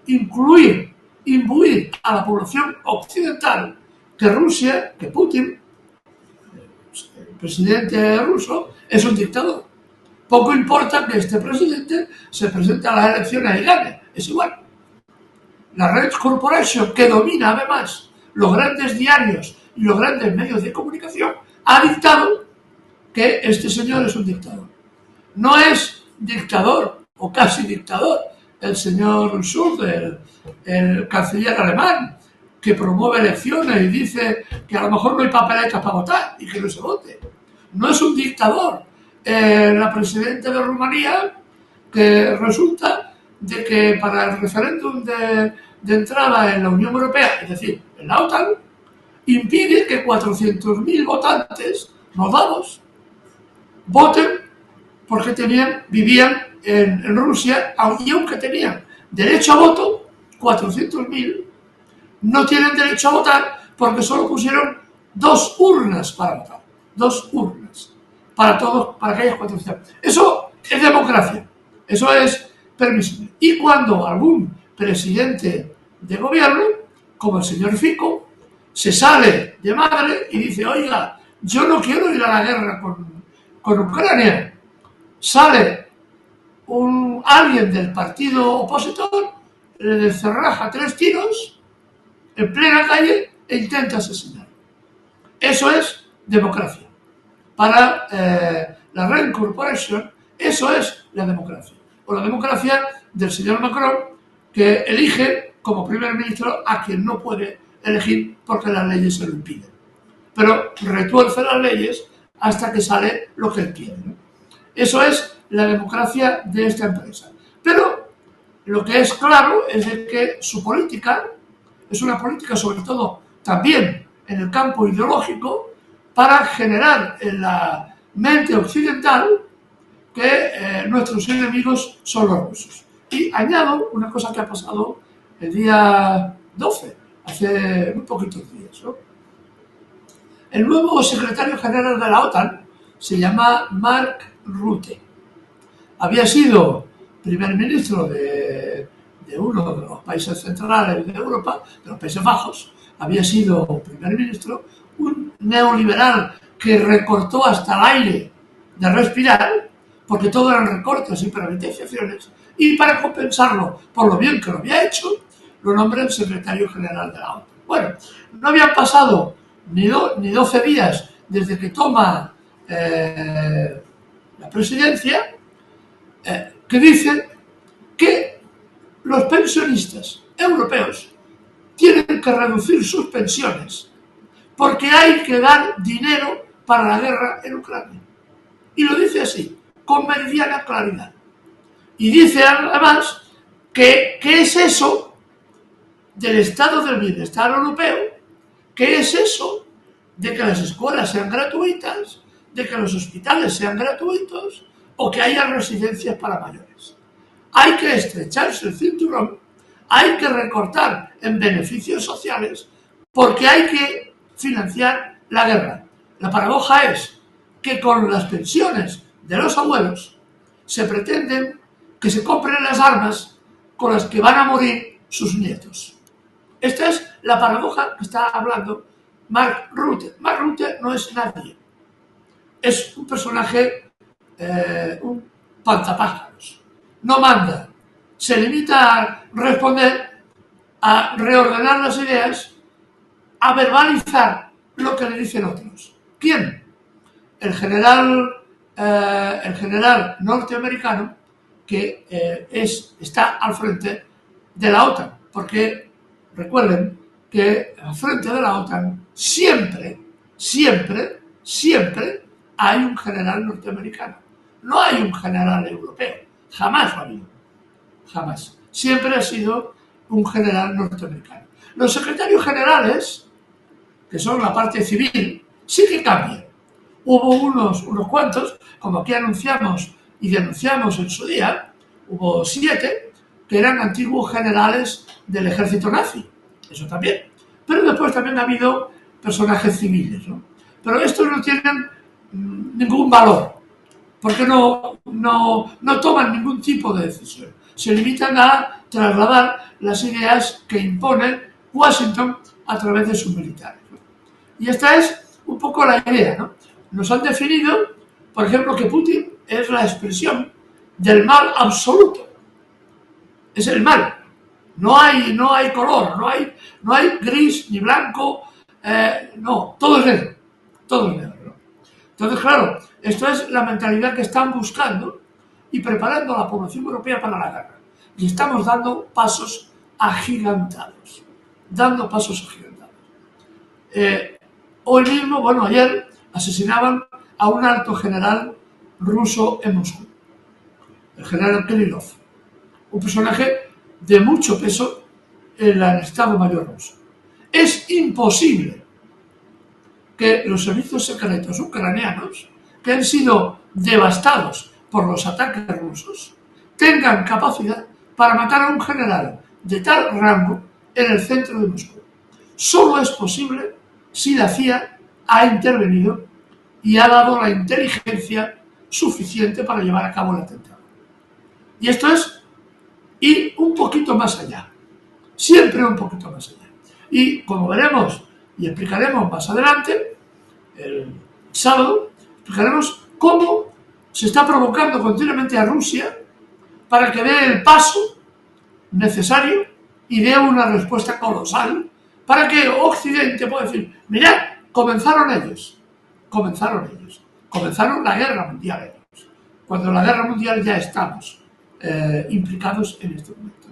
imbuir a la población occidental que Rusia, que Putin, el presidente ruso, es un dictador. Poco importa que este presidente se presente a las elecciones y gane, es igual. La Red Corporation, que domina además los grandes diarios y los grandes medios de comunicación, ha dictado que este señor es un dictador. No es dictador, o casi dictador, el señor Schulz, el canciller alemán, que promueve elecciones y dice que a lo mejor no hay papeletas para votar y que no se vote. No es un dictador. La presidenta de Rumanía, que resulta de que para el referéndum de entrada en la Unión Europea, es decir, en la OTAN, impide que 400.000 votantes moldavos voten porque vivían en Rusia, y aunque tenían derecho a voto, 400.000 no tienen derecho a votar porque solo pusieron 2 urnas para votar. 2 urnas para todos, para aquellas 400. Eso es democracia, eso es permisible. Y cuando algún presidente de gobierno, como el señor Fico, se sale de madre y dice, oiga, yo no quiero ir a la guerra con Ucrania, sale alguien del partido opositor, le descerraja 3 tiros en plena calle e intenta asesinar. Eso es democracia. Para la Red Corporation, eso es la democracia. O la democracia del señor Macron, que elige como primer ministro a quien no puede elegir porque las leyes se lo impiden. Pero retuerce las leyes hasta que sale lo que él quiere, ¿no? Eso es la democracia de esta empresa. Pero lo que es claro es de que su política es una política, sobre todo también en el campo ideológico, para generar en la mente occidental que nuestros enemigos son los rusos. Y añado una cosa que ha pasado el día 12, hace muy poquitos días, ¿no? El nuevo secretario general de la OTAN se llama Mark Rutte. Había sido primer ministro de uno de los países centrales de Europa, de los Países Bajos. Había sido primer ministro, un neoliberal que recortó hasta el aire de respirar, porque todo eran recortes y privatizaciones, y para compensarlo por lo bien que lo había hecho, lo nombran secretario general de la OTAN. Bueno, no habían pasado ni 12 días desde que toma la presidencia, que dice que los pensionistas europeos tienen que reducir sus pensiones porque hay que dar dinero para la guerra en Ucrania. Y lo dice así, con meridiana claridad. Y dice además que ¿qué es eso del estado del bienestar europeo? ¿Qué es eso de que las escuelas sean gratuitas, de que los hospitales sean gratuitos o que haya residencias para mayores? Hay que estrecharse el cinturón, hay que recortar en beneficios sociales porque hay que financiar la guerra. La paradoja es que con las pensiones de los abuelos se pretenden que se compren las armas con las que van a morir sus nietos. Esta es la paradoja que está hablando Mark Rutte. Mark Rutte no es nadie. Es un personaje, un pantapájaros. No manda. Se limita a responder, a reordenar las ideas, a verbalizar lo que le dicen otros. ¿Quién? El general norteamericano que está al frente de la OTAN. Porque recuerden que al frente de la OTAN siempre hay un general norteamericano. No hay un general europeo. Jamás lo ha habido. Jamás. Siempre ha sido un general norteamericano. Los secretarios generales, que son la parte civil, sí que cambian. Hubo unos cuantos, como aquí anunciamos y denunciamos en su día, hubo 7 que eran antiguos generales del ejército nazi. Eso también. Pero después también ha habido personajes civiles, ¿no? Pero estos no tienen ningún valor, porque no toman ningún tipo de decisión. Se limitan a trasladar las ideas que impone Washington a través de sus militares, ¿no? Y esta es un poco la idea, ¿no? Nos han definido, por ejemplo, que Putin es la expresión del mal absoluto. Es el mal. No hay color, no hay gris ni blanco, no, todo es negro. Todo es negro, ¿no? Entonces, claro, esto es la mentalidad que están buscando y preparando a la población europea para la guerra. Y estamos dando pasos agigantados. Hoy mismo, bueno, ayer asesinaban a un alto general ruso en Moscú, el general Kirillov, un personaje de mucho peso en el Estado Mayor ruso. Es imposible que los servicios secretos ucranianos, que han sido devastados por los ataques rusos, tengan capacidad para matar a un general de tal rango en el centro de Moscú. Solo es posible si la CIA ha intervenido y ha dado la inteligencia suficiente para llevar a cabo el atentado. Y esto es ir un poquito más allá, siempre un poquito más allá. Y como veremos y explicaremos más adelante, el sábado, explicaremos cómo se está provocando continuamente a Rusia para que dé el paso necesario y dé una respuesta colosal para que Occidente pueda decir, mirad, comenzaron la guerra mundial ellos, cuando la guerra mundial ya estamos implicados en este momento.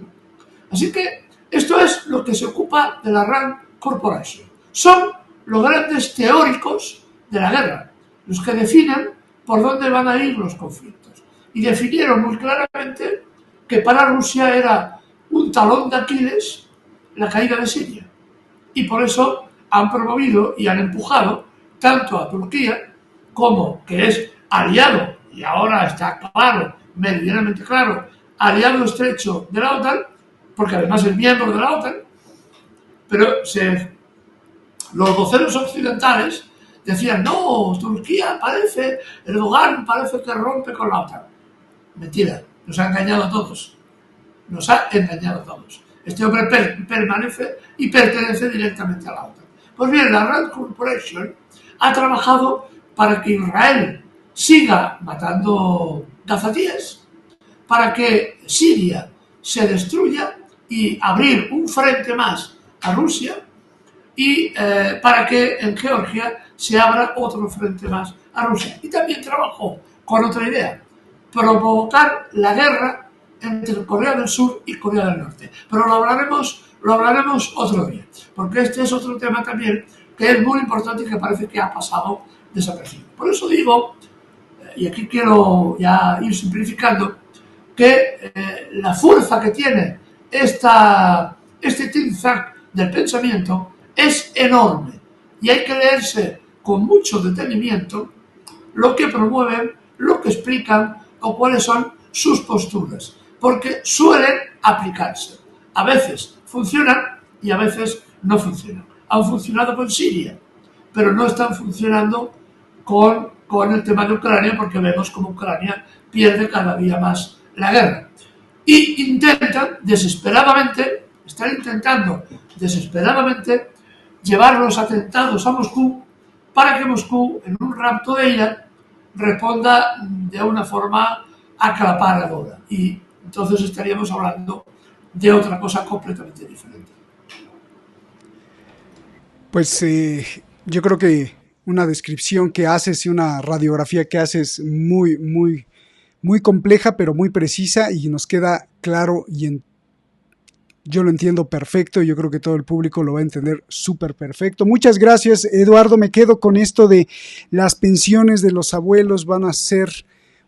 Así que esto es lo que se ocupa de la RAND Corporation. Son los grandes teóricos de la guerra, los que definen por dónde van a ir los conflictos. Y definieron muy claramente que para Rusia era un talón de Aquiles la caída de Siria. Y por eso han promovido y han empujado tanto a Turquía como, que es aliado, y ahora está claro, meridianamente claro, aliado estrecho de la OTAN, porque además es miembro de la OTAN, pero los voceros occidentales decían, no, Turquía parece, Erdogan parece que rompe con la OTAN. Mentira, nos ha engañado a todos. Nos ha engañado a todos. Este hombre permanece y pertenece directamente a la OTAN. Pues bien, la Rand Corporation ha trabajado para que Israel siga matando gazatíes, para que Siria se destruya y abrir un frente más a Rusia, y para que en Georgia se abra otro frente más a Rusia. Y también trabajó con otra idea, provocar la guerra entre Corea del Sur y Corea del Norte. Pero lo hablaremos otro día, porque este es otro tema también que es muy importante y que parece que ha pasado desapercibido. Por eso digo, y aquí quiero ya ir simplificando, que la fuerza que tiene este think tank del pensamiento es enorme y hay que leerse con mucho detenimiento lo que promueven, lo que explican o cuáles son sus posturas, porque suelen aplicarse. A veces funcionan y a veces no funcionan. Han funcionado con Siria, pero no están funcionando con el tema de Ucrania, porque vemos como Ucrania pierde cada día más la guerra. Y están intentando desesperadamente llevar los atentados a Moscú para que Moscú, en un rapto de ira, responda de una forma aclaparadora. Y entonces estaríamos hablando de otra cosa completamente diferente. Pues yo creo que una descripción que haces y una radiografía que haces muy, muy, muy compleja, pero muy precisa, y nos queda claro y yo lo entiendo perfecto y yo creo que todo el público lo va a entender súper perfecto. Muchas gracias, Eduardo. Me quedo con esto de las pensiones de los abuelos van a ser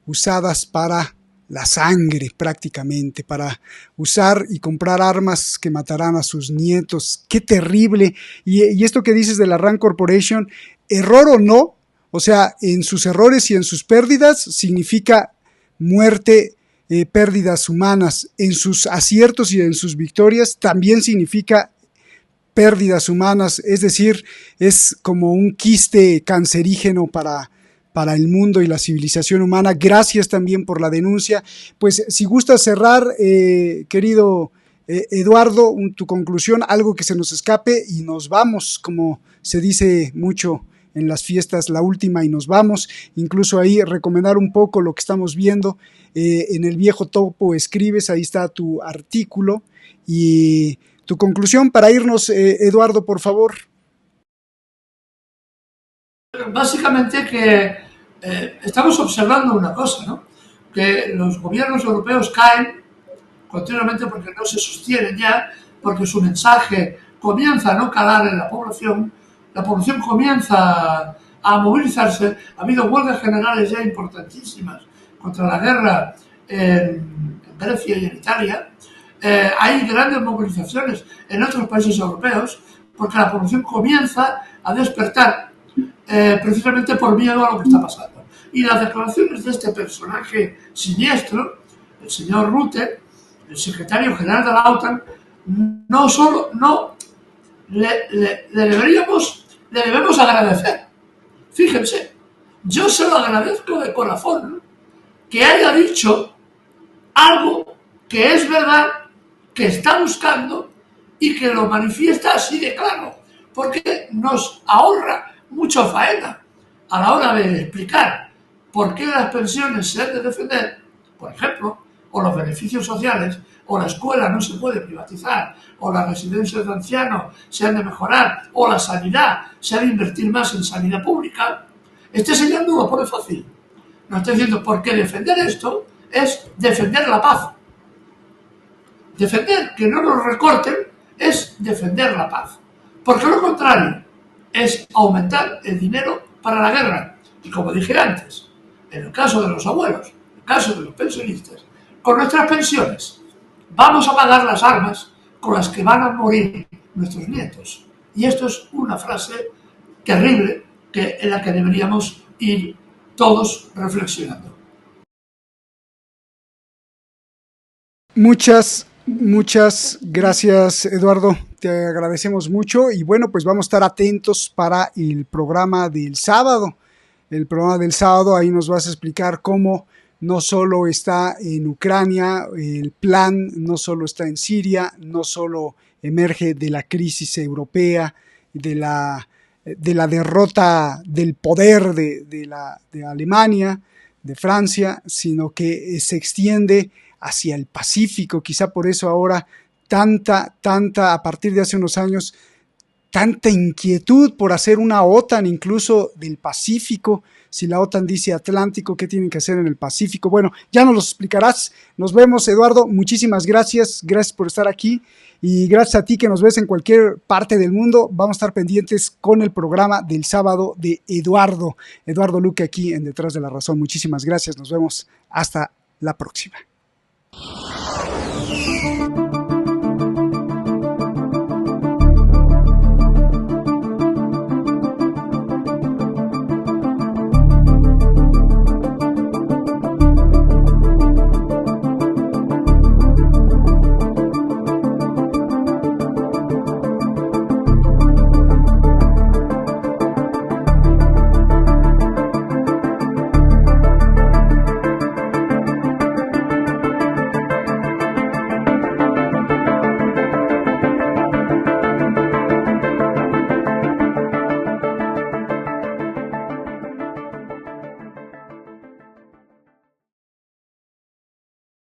usadas para la sangre prácticamente, para usar y comprar armas que matarán a sus nietos. ¡Qué terrible! Y esto que dices de la Rand Corporation, error o no, o sea, en sus errores y en sus pérdidas significa muerte, pérdidas humanas. En sus aciertos y en sus victorias también significa pérdidas humanas, es decir, es como un quiste cancerígeno para el mundo y la civilización humana. Gracias también por la denuncia. Pues si gustas cerrar, querido Eduardo, tu conclusión, algo que se nos escape y nos vamos, como se dice mucho en las fiestas, la última y nos vamos. Incluso ahí recomendar un poco lo que estamos viendo. En el Viejo Topo escribes, ahí está tu artículo y tu conclusión para irnos, Eduardo, por favor. Básicamente que estamos observando una cosa, ¿no? Que los gobiernos europeos caen continuamente porque no se sostienen ya, porque su mensaje comienza a no calar en la población comienza a movilizarse. Ha habido huelgas generales ya importantísimas contra la guerra en Grecia y en Italia. Hay grandes movilizaciones en otros países europeos porque la población comienza a despertar precisamente por miedo a lo que está pasando. Y las declaraciones de este personaje siniestro, el señor Rutte, el secretario general de la OTAN, le debemos agradecer. Fíjense, yo se lo agradezco de corazón que haya dicho algo que es verdad, que está buscando y que lo manifiesta así de claro, porque nos ahorra mucha faena a la hora de explicar por qué las pensiones se han de defender, por ejemplo, o los beneficios sociales, o la escuela no se puede privatizar, o las residencias de ancianos se han de mejorar, o la sanidad, se ha de invertir más en sanidad pública. Este señor no lo pone fácil. Nos está diciendo, porque defender esto es defender la paz. Defender que no nos recorten es defender la paz. Porque lo contrario es aumentar el dinero para la guerra. Y como dije antes, en el caso de los abuelos, en el caso de los pensionistas, con nuestras pensiones vamos a pagar las armas con las que van a morir nuestros nietos. Y esto es una frase terrible en la que deberíamos ir todos reflexionando. Muchas gracias, Eduardo. te agradecemos mucho y bueno, pues vamos a estar atentos para el programa del sábado. El programa del sábado, ahí nos vas a explicar cómo no solo está en Ucrania, el plan no solo está en Siria, no solo emerge de la crisis europea, de la derrota del poder de Alemania, de Francia, sino que se extiende hacia el Pacífico. Quizá por eso ahora tanta, a partir de hace unos años, tanta inquietud por hacer una OTAN incluso del Pacífico. Si la OTAN dice Atlántico, ¿qué tienen que hacer en el Pacífico? Bueno, ya nos lo explicarás. Nos vemos, Eduardo. Muchísimas gracias. Gracias por estar aquí. Y gracias a ti que nos ves en cualquier parte del mundo. Vamos a estar pendientes con el programa del sábado de Eduardo Luque aquí en Detrás de la Razón. Muchísimas gracias. Nos vemos. Hasta la próxima.